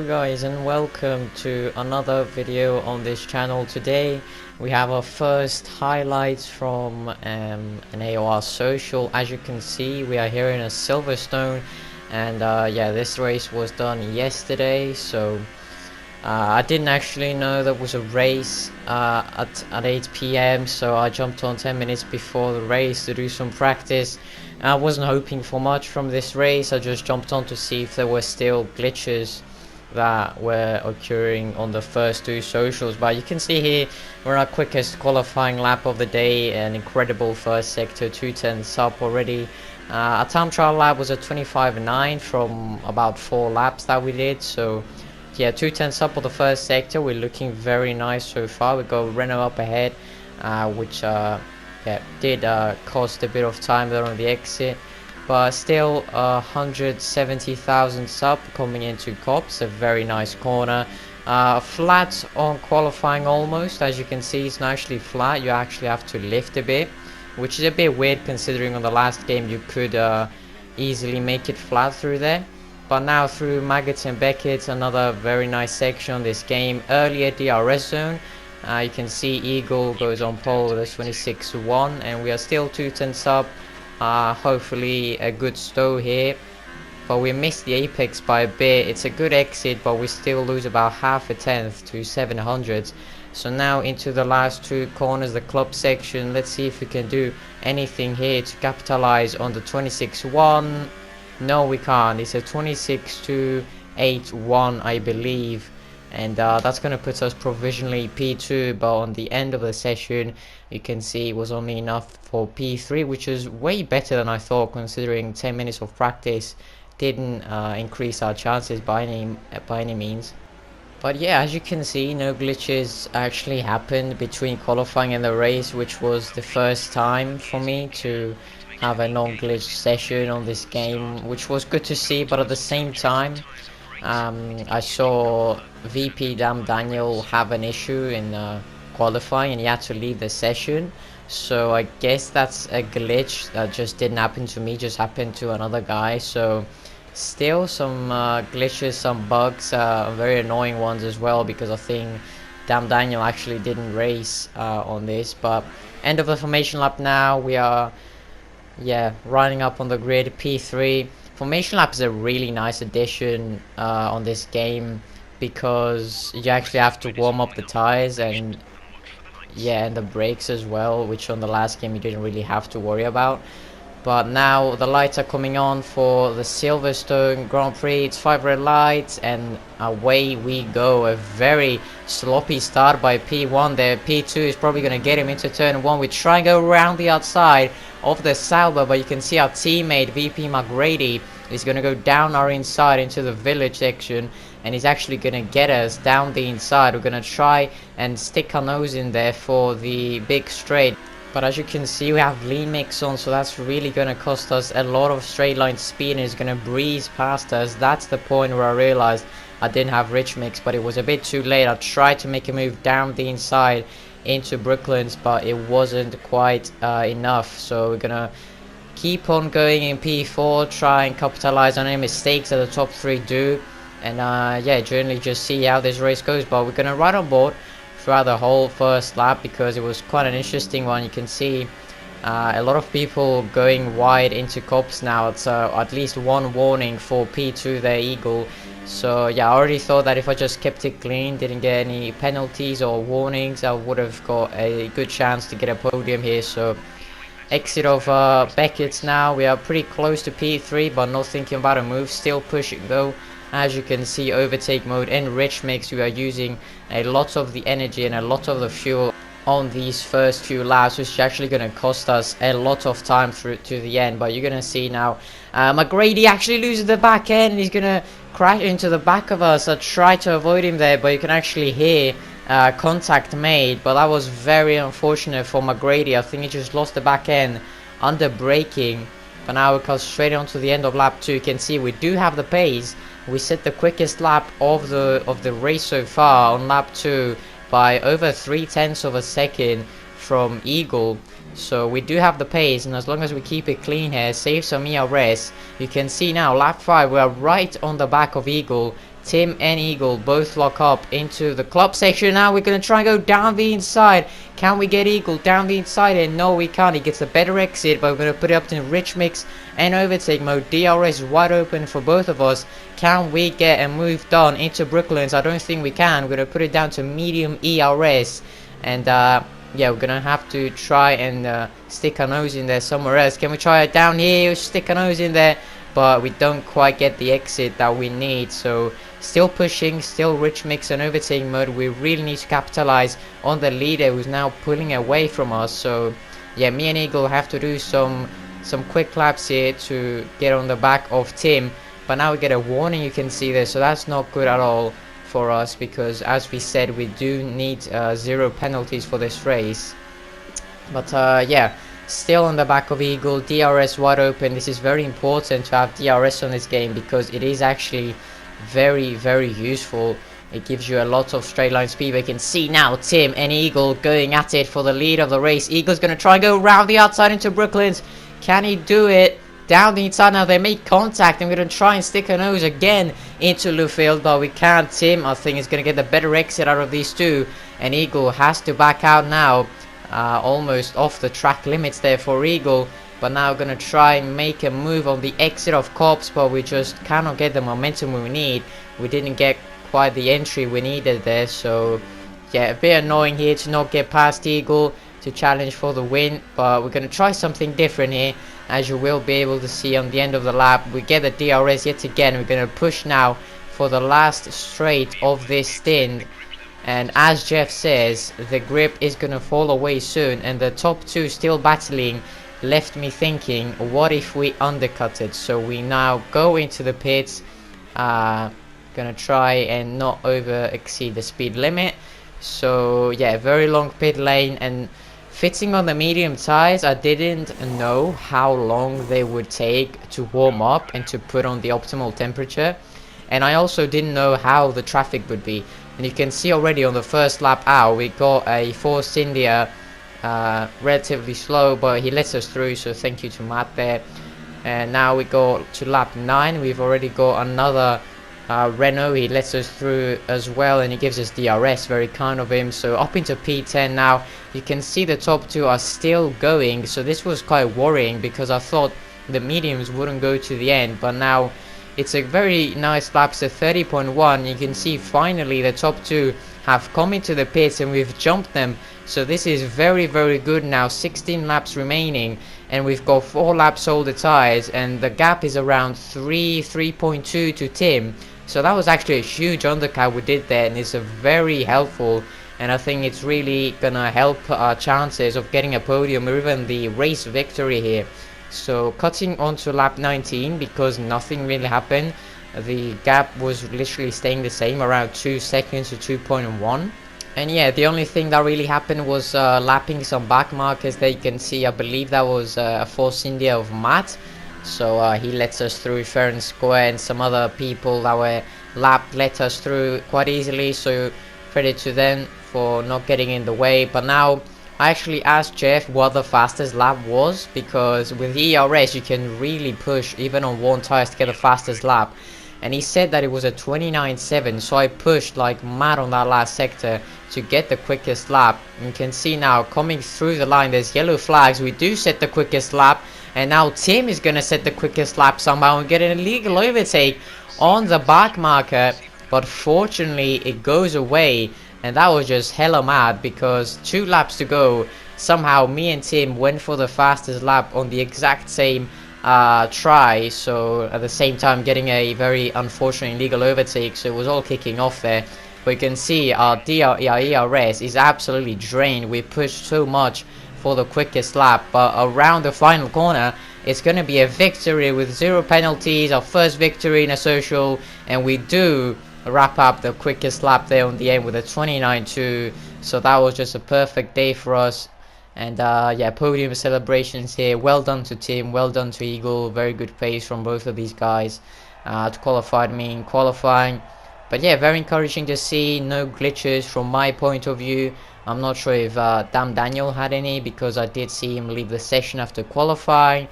guys, and welcome to another video on this channel. Today we have our first highlights from an AOR social. As you can see, we are here in a Silverstone, and yeah, this race was done yesterday, so I didn't actually know there was a race at 8 p.m, so I jumped on 10 minutes before the race to do some practice. I wasn't hoping for much from this race. I just jumped on to see if there were still glitches that were occurring on the first two socials. But you can see here we're our quickest qualifying lap of the day, an incredible first sector 2/10 up already. Our time trial lap was a 25.9 from about 4 laps that we did, so yeah, 2/10 up on the first sector. We're looking very nice so far. We got Renault up ahead, which yeah, did cost a bit of time there on the exit, but still 170,000 sub coming into Cops, a very nice corner. Flat on qualifying almost. As you can see, it's not actually flat, you actually have to lift a bit, which is a bit weird considering on the last game you could easily make it flat through there. But now through Maggots and Beckett, another very nice section on this game. Earlier DRS zone, you can see Eagle goes on pole with a 26.1, and we are still 2/10 up. Hopefully a good stow here, but we missed the apex by a bit. It's a good exit, but we still lose about half a tenth to 700. So now into the last two corners, the club section. Let's see if we can do anything here to capitalize on the 26.1. No, we can't. It's a 26.281, I believe, and that's going to put us provisionally P2, but on the end of the session you can see it was only enough for P3, which is way better than I thought, considering 10 minutes of practice didn't increase our chances by any means. But yeah, as you can see, no glitches actually happened between qualifying and the race, which was the first time for me to have a non-glitch session on this game, which was good to see. But at the same time, I saw VP Daniel have an issue in qualifying, and he had to leave the session. So I guess that's a glitch that just didn't happen to me, just happened to another guy. So still some glitches, some bugs, very annoying ones as well, because I think Daniel actually didn't race on this. But end of the formation lap now. We are running up on the grid, P3. Formation lap is a really nice addition on this game, because you actually have to warm up the tires and the brakes as well, which on the last game you didn't really have to worry about. But now the lights are coming on for the Silverstone Grand Prix. It's 5 red lights and away we go. A very sloppy start by P1 there. P2 is probably going to get him into turn 1. We try and go around the outside of the Sauber, but you can see our teammate VP McGrady is going to go down our inside into the village section, and he's actually going to get us down the inside. We're going to try and stick our nose in there for the big straight. But as you can see, we have lean mix on, so that's really going to cost us a lot of straight line speed, and it's going to breeze past us. That's the point where I realized I didn't have rich mix, but it was a bit too late. I tried to make a move down the inside into Brooklands, but it wasn't quite enough. So we're going to keep on going in P4, try and capitalize on any mistakes that the top 3 do, and yeah, generally just see how this race goes. But we're going to ride on board throughout the whole first lap, because it was quite an interesting one. You can see a lot of people going wide into Cops now. It's at least one warning for P2 there, Eagle. So yeah, I already thought that if I just kept it clean, didn't get any penalties or warnings, I would have got a good chance to get a podium here. So exit of Beckett's now. We are pretty close to P3, but not thinking about a move, still pushing though. As you can see, overtake mode and rich mix, we are using a lot of the energy and a lot of the fuel on these first few laps, which is actually going to cost us a lot of time through to the end. But you're going to see now McGrady actually loses the back end, and he's going to crash into the back of us. I tried to avoid him there, but you can actually hear contact made, but that was very unfortunate for McGrady. I think he just lost the back end under braking. But now we come straight on to the end of lap 2. You can see we do have the pace. We set the quickest lap of the race so far on lap 2 by over 0.3 of a second from Eagle. So we do have the pace, and as long as we keep it clean here, save some ERS, you can see now lap 5 we are right on the back of Eagle, Tim and Eagle both lock up into the club section. Now we're going to try and go down the inside. Can we get Eagle down the inside? And no, we can't. He gets a better exit, but we're going to put it up to rich mix and overtake mode. DRS is wide open for both of us. Can we get a move done into Brooklands? I don't think we can. We're going to put it down to medium ERS. And yeah, we're gonna have to try and stick our nose in there somewhere else. Can we try it down here? Stick our nose in there, but we don't quite get the exit that we need. So still pushing, still rich mix and overtaking mode. We really need to capitalize on the leader who's now pulling away from us. So yeah, me and Eagle have to do some quick laps here to get on the back of Tim. But now we get a warning, you can see there, so that's not good at all for us, because as we said, we do need 0 penalties for this race. But yeah, still on the back of Eagle, DRS wide open. This is very important to have DRS on this game, because it is actually very, very useful. It gives you a lot of straight line speed. We can see now Tim and Eagle going at it for the lead of the race. Eagle's going to try and go around the outside into Brooklands. Can he do it? Down the inside now, they make contact, and we're going to try and stick our nose again into Lufield, but we can't. Tim, I think, is going to get the better exit out of these two, and Eagle has to back out now. Almost off the track limits there for Eagle, but now going to try and make a move on the exit of Cops, but we just cannot get the momentum we need. We didn't get quite the entry we needed there, so yeah, a bit annoying here to not get past Eagle to challenge for the win, but we're going to try something different here. As you will be able to see on the end of the lap, we get the DRS yet again. We're going to push now for the last straight of this stint, and as Jeff says, the grip is going to fall away soon, and the top two still battling left me thinking, what if we undercut it? So we now go into the pits, gonna try and not over exceed the speed limit. So yeah, very long pit lane, and fitting on the medium tires, I didn't know how long they would take to warm up and to put on the optimal temperature, and I also didn't know how the traffic would be. And you can see already on the first lap out, we got a Force India relatively slow, but he lets us through, so thank you to Matt there. And now we go to lap 9. We've already got another Renault. He lets us through as well, and he gives us DRS, very kind of him. So up into P10 now. You can see the top two are still going, so this was quite worrying, because I thought the mediums wouldn't go to the end, but now it's a very nice lap. So 30.1. You can see finally the top two have come into the pits and we've jumped them, so this is very, very good now. 16 laps remaining, and we've got 4 laps older tires, and the gap is around 3.2 to Tim. So that was actually a huge undercut we did there, and it's a very helpful, and I think it's really gonna help our chances of getting a podium or even the race victory here. So cutting onto lap 19, because nothing really happened. The gap was literally staying the same, around 2 seconds to 2.1. And yeah, the only thing that really happened was lapping some back markers. There you can see, I believe that was a Force India of Matt. So he lets us through fair and square, and some other people that were lapped let us through quite easily, so credit to them for not getting in the way. But now I actually asked Jeff what the fastest lap was, because with ERS you can really push even on one tire to get the fastest lap, and he said that it was a 29.7. so I pushed like mad on that last sector to get the quickest lap. You can see now coming through the line, there's yellow flags. We do set the quickest lap, and now Tim is gonna set the quickest lap somehow and get an illegal overtake on the back marker, but fortunately it goes away, and that was just hella mad, because 2 laps to go, somehow me and Tim went for the fastest lap on the exact same try, so at the same time getting a very unfortunate illegal overtake, so it was all kicking off there. But you can see our ERS is absolutely drained. We pushed so much for the quickest lap, but around the final corner it's going to be a victory with 0 penalties, our first victory in a social, and we do wrap up the quickest lap there on the end with a 29.2. so that was just a perfect day for us. And yeah, podium celebrations here. Well done to Tim, well done to Eagle. Very good pace from both of these guys to qualify me in qualifying. But yeah, very encouraging to see. No glitches from my point of view. I'm not sure if Damn Daniel had any, because I did see him leave the session after qualifying.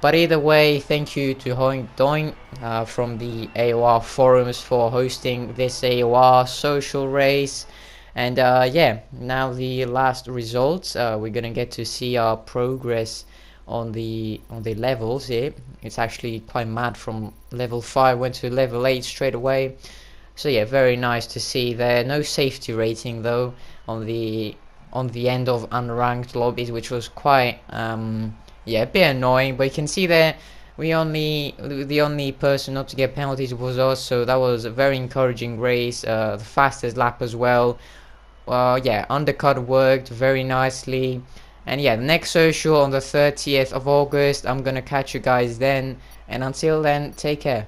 But either way, thank you to Hoing Doing from the AOR forums for hosting this AOR social race. And yeah, now the last results. We're gonna get to see our progress on the levels here. It's actually quite mad. From level 5 went to level 8 straight away. So yeah, very nice to see there. No safety rating though on the end of unranked lobbies, which was quite yeah, a bit annoying. But you can see there the only person not to get penalties was us, so that was a very encouraging race. The fastest lap as well. Yeah, undercut worked very nicely. And yeah, the next social on the 30th of August. I'm gonna catch you guys then, and until then, take care.